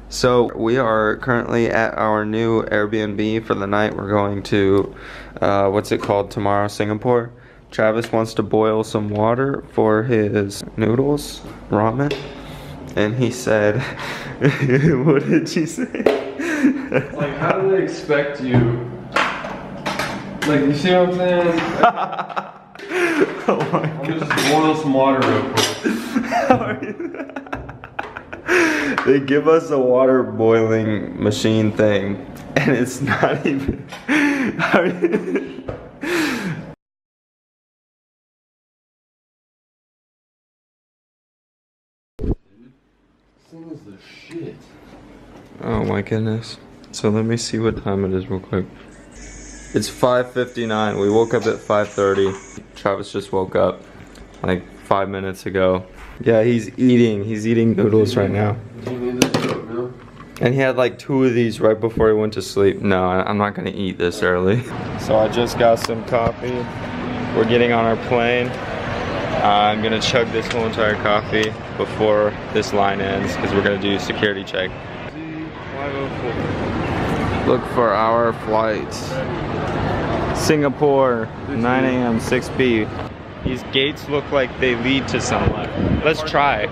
So we are currently at our new Airbnb for the night. We're going to, what's it called tomorrow, Singapore. Travis wants to boil some water for his noodles, ramen. And he said, what did you say? Like, how do they expect you? Like, you see what I'm saying? Oh my I'm gonna just boil some water real quick. They give us a water boiling machine thing, and it's not even. This thing is the shit. Oh my goodness. So let me see what time it is real quick. It's 5:59. We woke up at 5:30. Travis just woke up like 5 minutes ago. Yeah, he's eating noodles right now. Do you need this milk now? And he had like 2 of these right before he went to sleep. No, I'm not gonna eat this early. So I just got some coffee. We're getting on our plane. I'm gonna chug this whole entire coffee before this line ends because we're gonna do security check. Look for our flights. Singapore, 9 a.m., 6B. These gates look like they lead to somewhere. Let's try.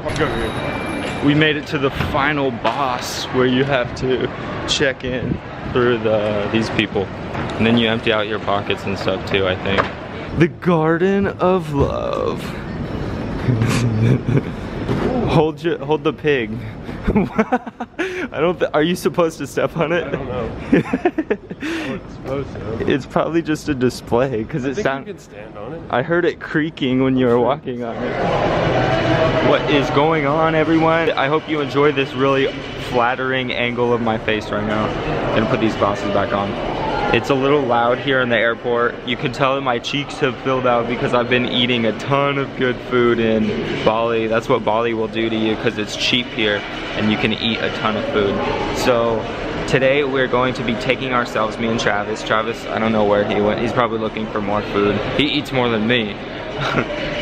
We made it to the final boss where you have to check in through these people. And then you empty out your pockets and stuff too, I think. The Garden of Love. Hold the pig. Are you supposed to step on it? I don't know. I'm supposed to. It's probably just a display because it sounds. You can stand on it. I heard it creaking when you were walking on it. What is going on, everyone? I hope you enjoy this really flattering angle of my face right now. I'm gonna put these glasses back on. It's a little loud here in the airport. You can tell that my cheeks have filled out because I've been eating a ton of good food in Bali. That's what Bali will do to you because it's cheap here and you can eat a ton of food. So today we're going to be taking ourselves, me and Travis. Travis, I don't know where he went. He's probably looking for more food. He eats more than me.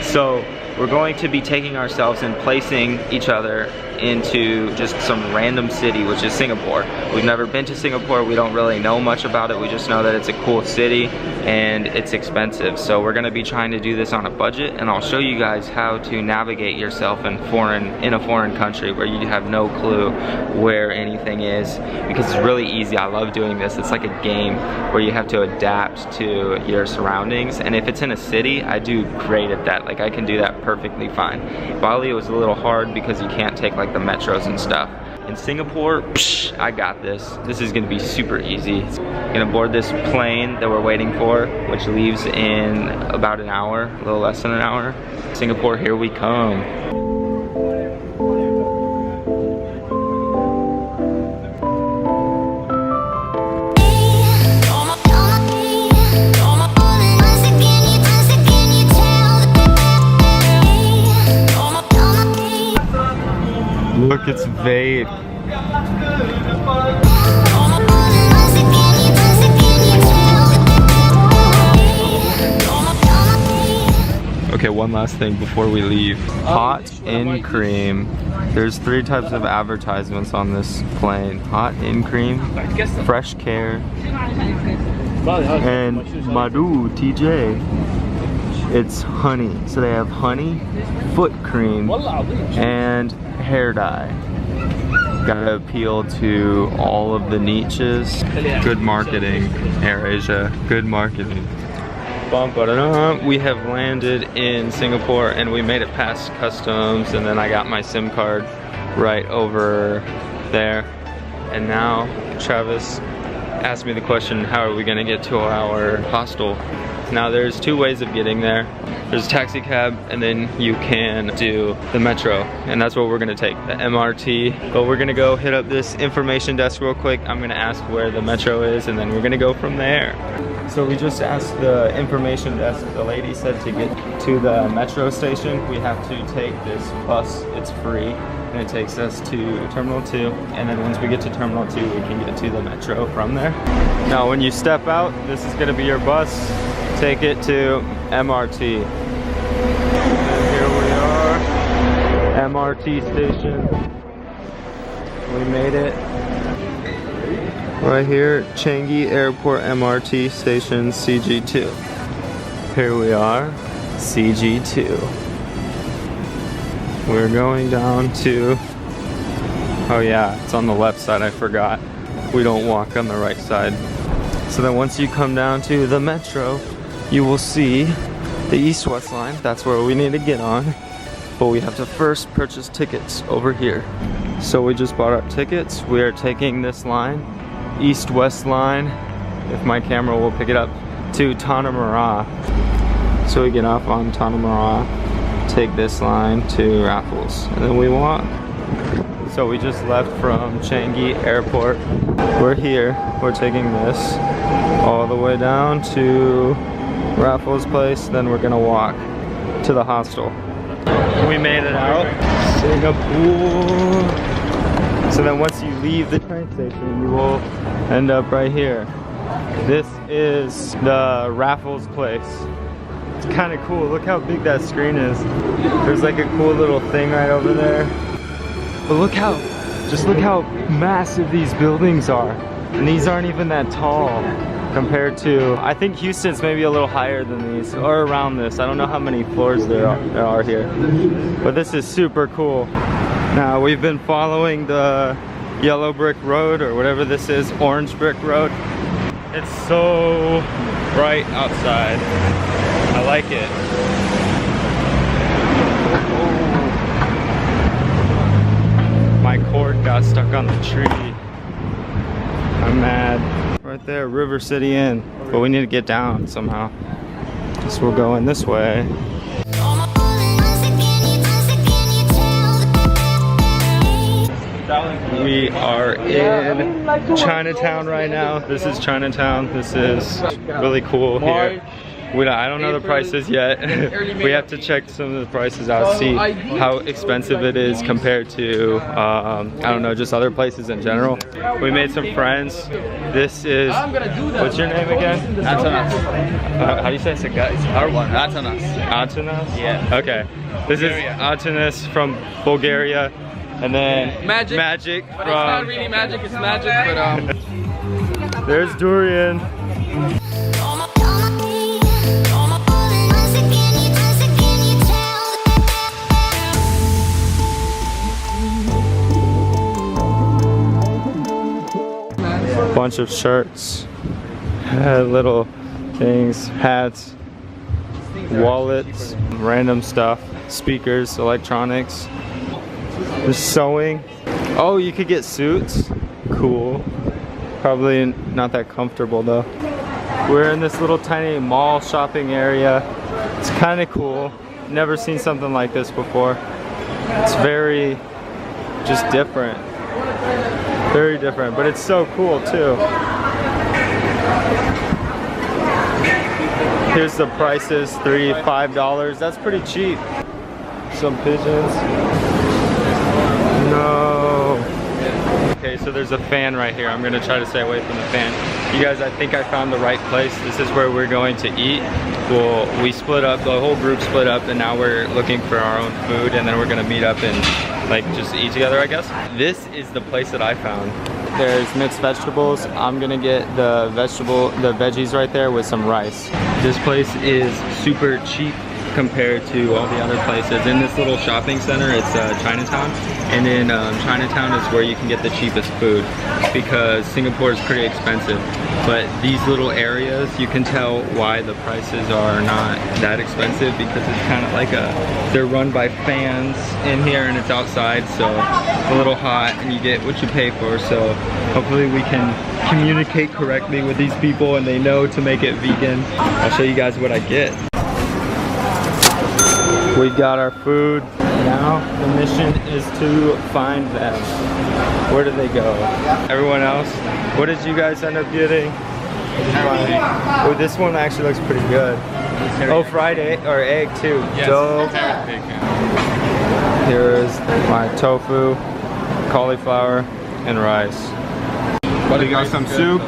So we're going to be taking ourselves and placing each other into just some random city, which is Singapore. We've never been to Singapore. We don't really know much about it. We just know that it's a cool city and it's expensive. So we're gonna be trying to do this on a budget, and I'll show you guys how to navigate yourself in a foreign country where you have no clue where anything is, because it's really easy. I love doing this. It's like a game where you have to adapt to your surroundings, and if it's in a city, I do great at that. Like, I can do that perfectly fine. Bali was a little hard because you can't take like the metros and stuff. In Singapore, psh, I got this. This is gonna be super easy. Gonna board this plane that we're waiting for, which leaves in about an hour, a little less than an hour. Singapore, here we come. Look, it's vape. Okay, one last thing before we leave. Hot in cream. There's 3 types of advertisements on this plane. Hot in cream, fresh care, and Madhu TJ. It's honey. So they have honey, foot cream, and hair dye. Gotta appeal to all of the niches. Good marketing, AirAsia. Good marketing. We have landed in Singapore and we made it past customs, and then I got my SIM card right over there. And now Travis asked me the question, how are we gonna get to our hostel? Now there's 2 ways of getting there. There's a taxi cab, and then you can do the metro, and that's what we're gonna take, the MRT. But we're gonna go hit up this information desk real quick. I'm gonna ask where the metro is, and then we're gonna go from there. So we just asked the information desk. The lady said to get to the metro station, we have to take this bus. It's free, and it takes us to Terminal 2. And then once we get to Terminal 2, we can get to the metro from there. Now, when you step out, this is gonna be your bus. Take it to MRT. And here we are, MRT station. We made it. Right here, Changi Airport MRT station CG2. Here we are, CG2. We're going down to, oh yeah, it's on the left side, I forgot. We don't walk on the right side. So then once you come down to the metro, you will see the east-west line. That's where we need to get on. But we have to first purchase tickets over here. So we just bought our tickets. We are taking this line, east-west line, if my camera will pick it up, to Tanah. So we get off on Tanah, take this line to Raffles, and then we walk. So we just left from Changi Airport. We're here, we're taking this all the way down to Raffles Place, then we're gonna walk to the hostel. We made it out, Singapore. So then once you leave the train station, you will end up right here. This is the Raffles Place. It's kind of cool. Look how big that screen is. There's like a cool little thing right over there. But look how, just look how massive these buildings are. And these aren't even that tall compared to, I think Houston's maybe a little higher than these, or around this. I don't know how many floors there are here. But this is super cool. Now we've been following the yellow brick road, or whatever this is, orange brick road. It's so bright outside. I like it. My cord got stuck on the tree. I'm mad. Right there, River City Inn. But we need to get down somehow. So we'll go in this way. We are in Chinatown right now. This is Chinatown. This is really cool here. I don't know the prices yet. We have to check some of the prices out, see how expensive it is compared to, I don't know, just other places in general. We made some friends. This is, what's your name again? Atanas. How do you say it, guys? Atanas. Atanas? Yeah. Okay. This is Atanas from Bulgaria. And then Magic But from... it's not really magic, it's magic, but There's Durian. Bunch of shirts, little things, hats, wallets, random stuff, speakers, electronics. There's sewing. Oh, you could get suits. Cool. Probably not that comfortable though. We're in this little tiny mall shopping area. It's kind of cool. Never seen something like this before. It's very just different. Very different, but it's so cool too. Here's the prices, $3, $5. That's pretty cheap. Some pigeons. No. Okay, so there's a fan right here. I'm gonna try to stay away from the fan. You guys, I think I found the right place. This is where we're going to eat. Well, we split up, the whole group split up, and now we're looking for our own food, and then we're gonna meet up and like just eat together, I guess. This is the place that I found. There's mixed vegetables. I'm gonna get the veggies right there with some rice. This place is super cheap compared to all the other places. In this little shopping center, it's Chinatown, and in Chinatown is where you can get the cheapest food because Singapore is pretty expensive. But these little areas, you can tell why the prices are not that expensive because it's kind of like they're run by fans in here and it's outside, so it's a little hot and you get what you pay for. So hopefully we can communicate correctly with these people and they know to make it vegan. I'll show you guys what I get. We got our food. Now the mission is to find them. Where did they go? Everyone else? What did you guys end up getting? Oh, this one actually looks pretty good. Oh, fried egg or egg too. yes, Dope. Here's my tofu, cauliflower, and rice. We got some soup,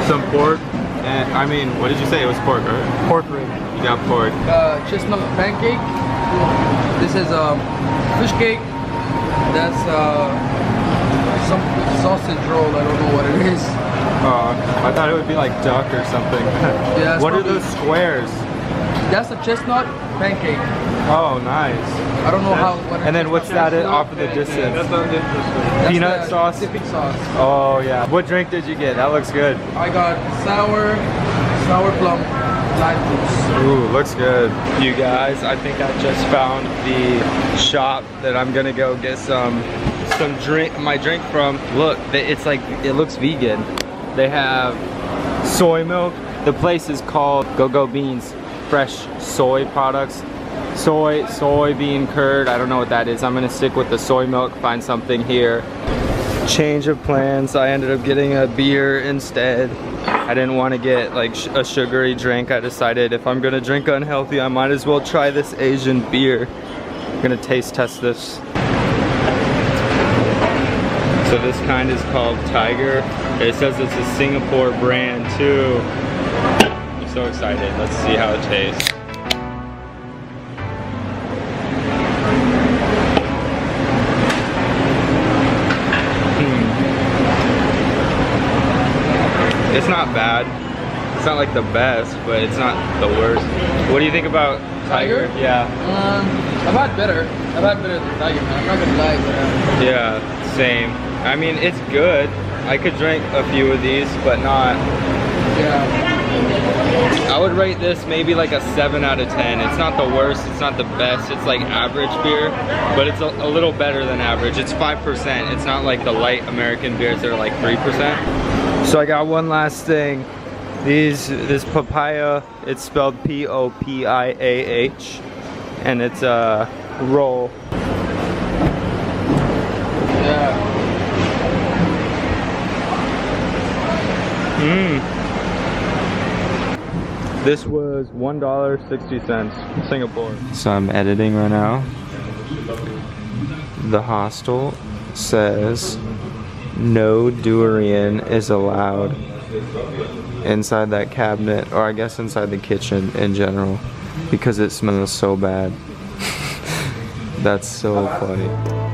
some pork, and I mean, what did you say? It was pork, right? Pork rib. You got pork. chestnut pancake. This is fish cake. That's some sausage roll. I don't know what it is. I thought it would be like duck or something. Yeah, it's what are probably- those squares? That's a chestnut pancake. Oh, nice. I don't know how. What And then what's that off of the distance? That's Peanut the sauce? Dipping sauce. Oh yeah. What drink did you get? That looks good. I got sour plum lime juice. Ooh, looks good. You guys, I think I just found the shop that I'm gonna go get my drink from. Look, it's like, it looks vegan. They have soy milk. The place is called Go-Go Beans Fresh Soy Products. Soybean curd, I don't know what that is. I'm gonna stick with the soy milk, find something here. Change of plans, I ended up getting a beer instead. I didn't want to get like a sugary drink. I decided if I'm gonna drink unhealthy, I might as well try this Asian beer. I'm gonna taste test this. So this kind is called Tiger. It says it's a Singapore brand too. I'm so excited. Let's see how it tastes. It's not bad. It's not like the best, but it's not the worst. What do you think about Tiger? Yeah. I've had better. I've had better than Tiger, man. I'm not gonna lie, but Yeah, same. I mean, it's good. I could drink a few of these, but not. yeah. I would rate this maybe like a 7 out of 10. It's not the worst, it's not the best. It's like average beer, but it's a little better than average. It's 5%. It's not like the light American beers that are like 3%. So I got one last thing. This papaya, it's spelled P-O-P-I-A-H, and it's a roll. Yeah. This was $1.60 Singapore. So I'm editing right now. The hostel says no durian is allowed inside that cabinet, or I guess inside the kitchen in general, because it smells so bad. That's so funny.